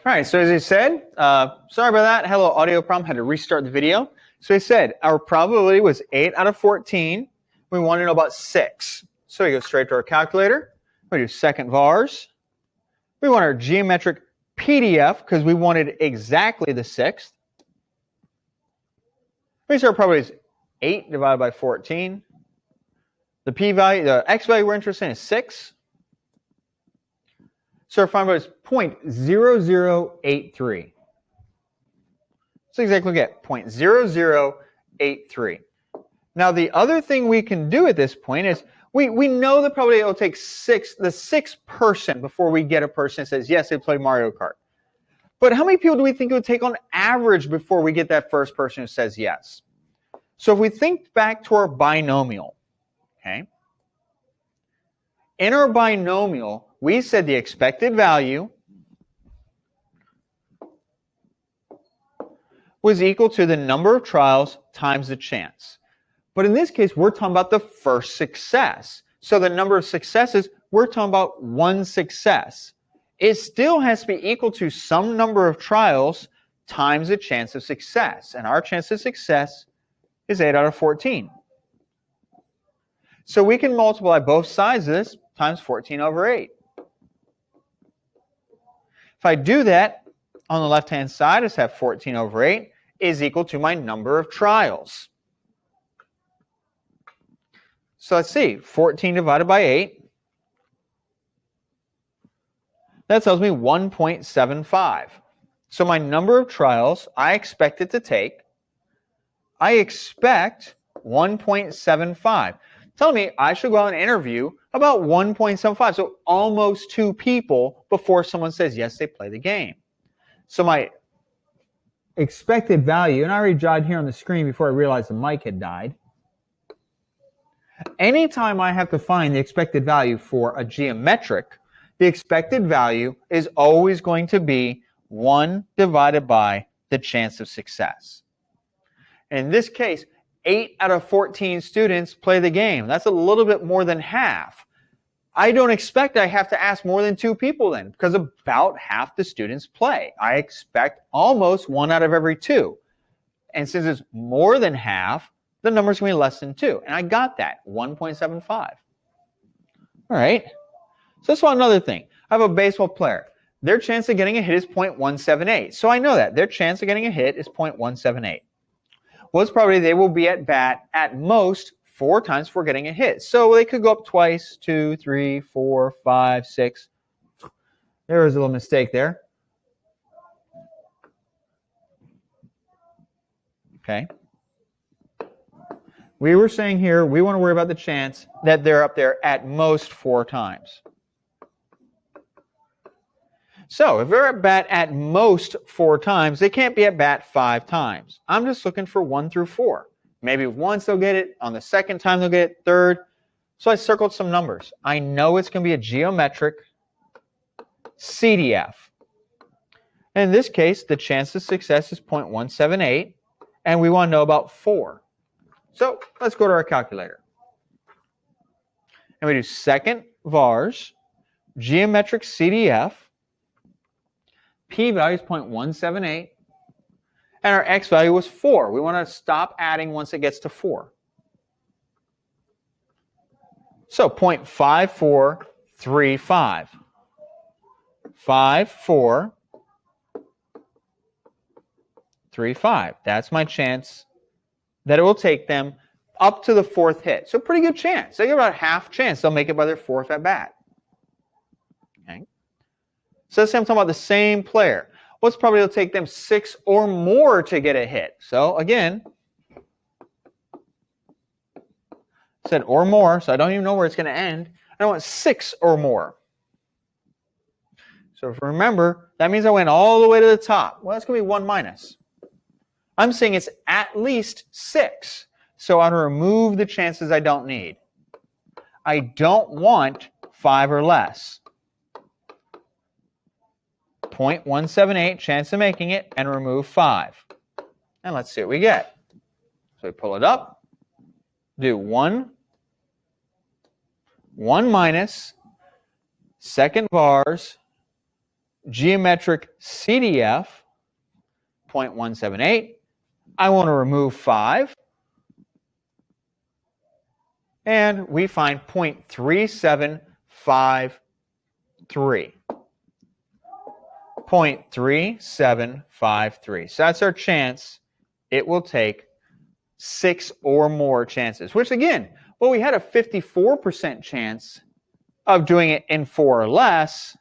All right, so as I said, sorry about that. Had a little audio problem, had to restart the video. So I said our probability was 8 out of 14. We want to know about 6. So we go straight to our calculator. We do second vars. We want our geometric PDF because we wanted exactly the 6th. We say our probability is 8 divided by 14. The p-value, the x-value we're interested in is 6. So our final value is 0.0083. So exactly what we get, 0.0083. Now the other thing we can do at this point is we know that probably it will take the sixth person before we get a person that says, yes, they play Mario Kart. But how many people do we think it would take on average before we get that first person who says yes? So if we think back to our binomial, okay? In our binomial, we said the expected value was equal to the number of trials times the chance. But in this case, we're talking about the first success. So the number of successes, we're talking about one success. It still has to be equal to some number of trials times the chance of success. And our chance of success is 8 out of 14. So we can multiply both sides of this times 14 over 8. If I do that, on the left-hand side, I just have 14 over 8 is equal to my number of trials. So let's see, 14 divided by 8. That tells me 1.75. So my number of trials I expect it to take, I expect 1.75. Telling me I should go out and interview about 1.75, so almost 2 people before someone says, yes, they play the game. So my expected value, and I already jotted here on the screen before I realized the mic had died. Anytime I have to find the expected value for a geometric, the expected value is always going to be 1 divided by the chance of success. In this case, 8 out of 14 students play the game. That's a little bit more than half. I don't expect I have to ask more than 2 people then, because about half the students play. I expect almost 1 out of every 2. And since it's more than half, the number's going to be less than 2. And I got that, 1.75. All right. So that's one another thing. I have a baseball player. Their chance of getting a hit is 0.178. So I know that. Their chance of getting a hit is 0.178. Well, it's probably they will be at bat at most 4 times before getting a hit. So they could go up twice, 2, 3, 4, 5, 6. There was a little mistake there. Okay. We were saying here, we want to worry about the chance that they're up there at most 4 times. So if they're at bat at most 4 times, they can't be at bat 5 times. I'm just looking for 1 through 4. Maybe once they'll get it, on the second time they'll get it, third. So I circled some numbers. I know it's going to be a geometric CDF. In this case, the chance of success is 0.178, and we want to know about 4. So let's go to our calculator. And we do second vars, geometric CDF, p-value is 0.178, and our x value was 4. We want to stop adding once it gets to 4. So 0.5435. 5435. That's my chance that it will take them up to the 4th hit. So pretty good chance. They get about half chance they'll make it by their 4th at bat. Okay. So let's say I'm talking about the same player. What's probably it'll take them 6 or more to get a hit. So again, I said or more, so I don't even know where it's going to end. I want 6 or more. So if you remember, that means I went all the way to the top. Well, that's going to be 1 minus. I'm saying it's at least 6. So I'm going to remove the chances I don't need. I don't want 5 or less. 0.178 chance of making it, and remove 5. And let's see what we get. So we pull it up, do 1 minus, second vars, geometric CDF, 0.178. I want to remove 5. And we find 0.3753. 0.3753. So that's our chance. It will take 6 or more chances, which again, well, we had a 54% chance of doing it in 4 or less.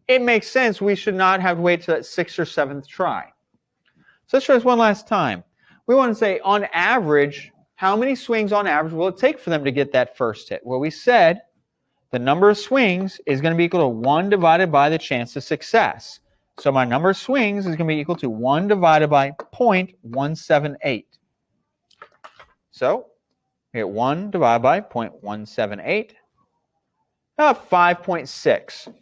It makes sense we should not have to wait till that 6th or 7th try. So let's try this one last time. We want to say on average, how many swings on average will it take for them to get that first hit? Well, we said the number of swings is going to be equal to 1 divided by the chance of success. So my number of swings is going to be equal to 1 divided by 0.178. So we get 1 divided by 0.178, 5.6.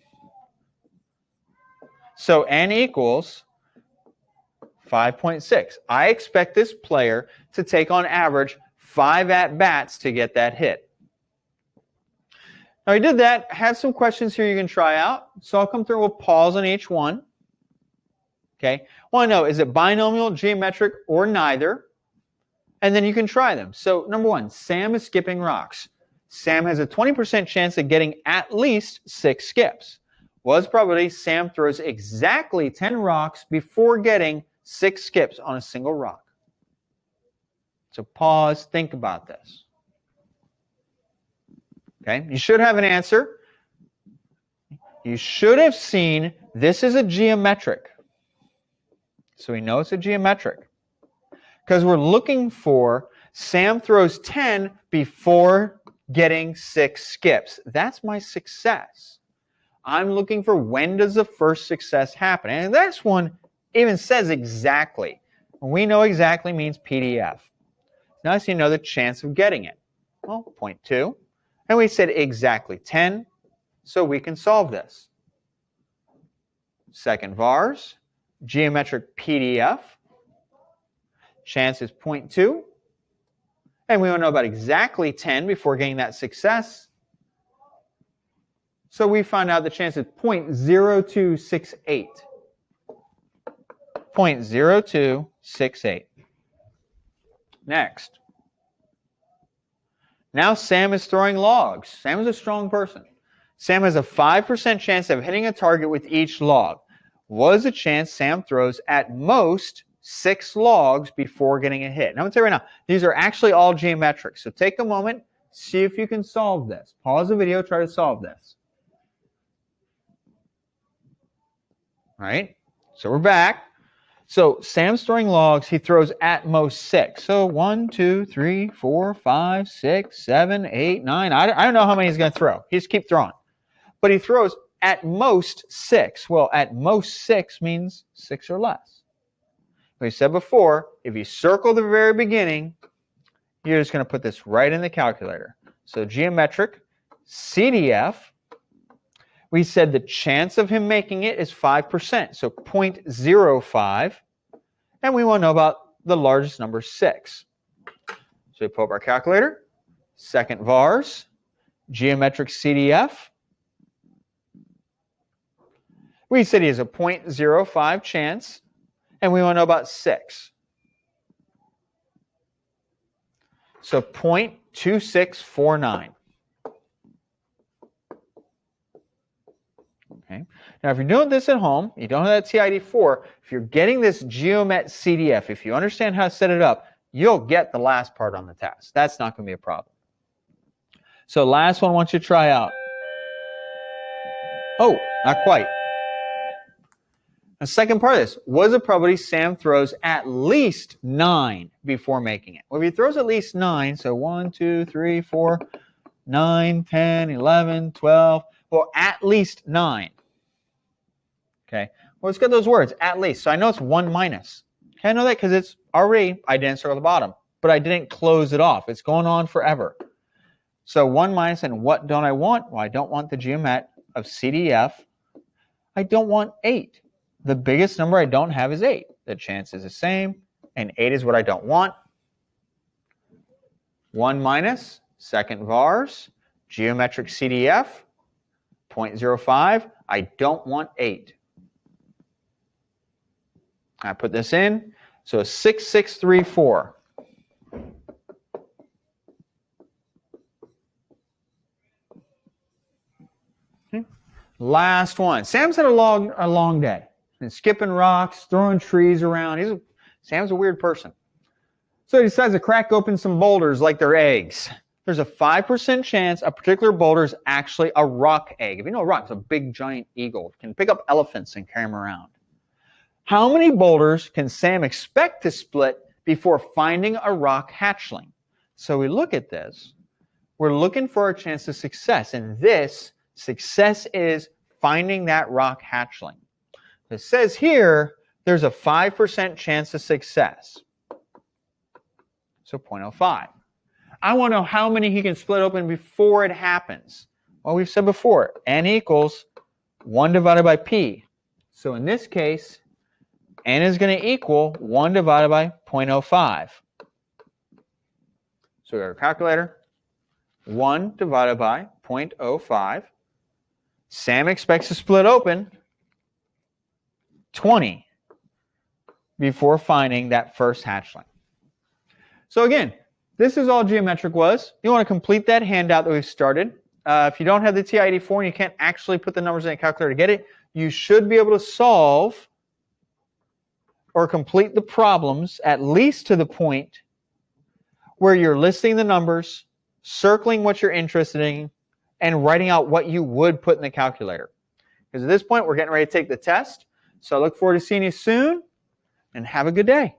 So n equals 5.6. I expect this player to take on average 5 at-bats to get that hit. Now we did that. Have some questions here you can try out. So I'll come through, we'll pause on each one. Okay. Want to know, is it binomial, geometric, or neither? And then you can try them. So number 1, Sam is skipping rocks. Sam has a 20% chance of getting at least 6 skips. Was probability Sam throws exactly 10 rocks before getting 6 skips on a single rock. So pause, think about this. Okay, you should have an answer. You should have seen this is a geometric. So we know it's a geometric. Because we're looking for Sam throws 10 before getting 6 skips. That's my success. I'm looking for when does the first success happen. And this one even says exactly. We know exactly means PDF. Now so you know the chance of getting it. Well, 0.2. And we said exactly 10, so we can solve this. Second vars, geometric PDF. Chance is 0.2. And we want to know about exactly 10 before getting that success. So we find out the chance is 0.0268. 0.0268. Next. Now Sam is throwing logs. Sam is a strong person. Sam has a 5% chance of hitting a target with each log. What is the chance Sam throws at most 6 logs before getting a hit? And I'm going to tell you right now, these are actually all geometric. So take a moment, see if you can solve this. Pause the video, try to solve this. All right, so we're back. So Sam's throwing logs. He throws at most 6. So 1, 2, 3, 4, 5, 6, 7, 8, 9. I don't know how many he's going to throw. He just keeps throwing. But he throws at most 6. Well, at most 6 means 6 or less. We said before, if you circle the very beginning, you're just going to put this right in the calculator. So geometric, CDF. We said the chance of him making it is 5%, so 0.05. And we want to know about the largest number, 6. So we pull up our calculator. Second vars, geometric CDF. We said he has a 0.05 chance, and we want to know about 6. So 0.2649. Okay. Now, if you're doing this at home, you don't have that TID4, if you're getting this Geomet CDF, if you understand how to set it up, you'll get the last part on the test. That's not going to be a problem. So last one I want you to try out. Oh, not quite. The second part of this, what is the probability Sam throws at least 9 before making it? Well, if he throws at least 9, so 1, 2, 3, 4, 9, 10, 11, 12, well, at least 9. Okay, well, let's get those words, at least. So I know it's 1 minus. Okay, I know that because it's already, I didn't circle the bottom, but I didn't close it off. It's going on forever. So 1 minus, and what don't I want? Well, I don't want the geomet of CDF. I don't want 8. The biggest number I don't have is 8. The chance is the same, and 8 is what I don't want. 1 minus, second vars, geometric CDF, 0.05. I don't want 8. I put this in, so 6634. Okay. Last one. Sam's had a long day. Been skipping rocks, throwing trees around. Sam's a weird person. So he decides to crack open some boulders like they're eggs. There's a 5% chance a particular boulder is actually a rock egg. If you know a rock, it's a big giant eagle. It can pick up elephants and carry them around. How many boulders can Sam expect to split before finding a rock hatchling? So we look at this. We're looking for a chance of success. And this success is finding that rock hatchling. It says here there's a 5% chance of success. So 0.05. I want to know how many he can split open before it happens. Well, we've said before, n equals 1 divided by p. So in this case, n is going to equal 1 divided by 0.05. So we got our calculator. 1 divided by 0.05. Sam expects to split open 20 before finding that first hatchling. So again, this is all geometric was. You want to complete that handout that we've started. If you don't have the TI-84 and you can't actually put the numbers in a calculator to get it, you should be able to solve or complete the problems at least to the point where you're listing the numbers, circling what you're interested in, and writing out what you would put in the calculator. Because at this point, we're getting ready to take the test. So I look forward to seeing you soon, and have a good day.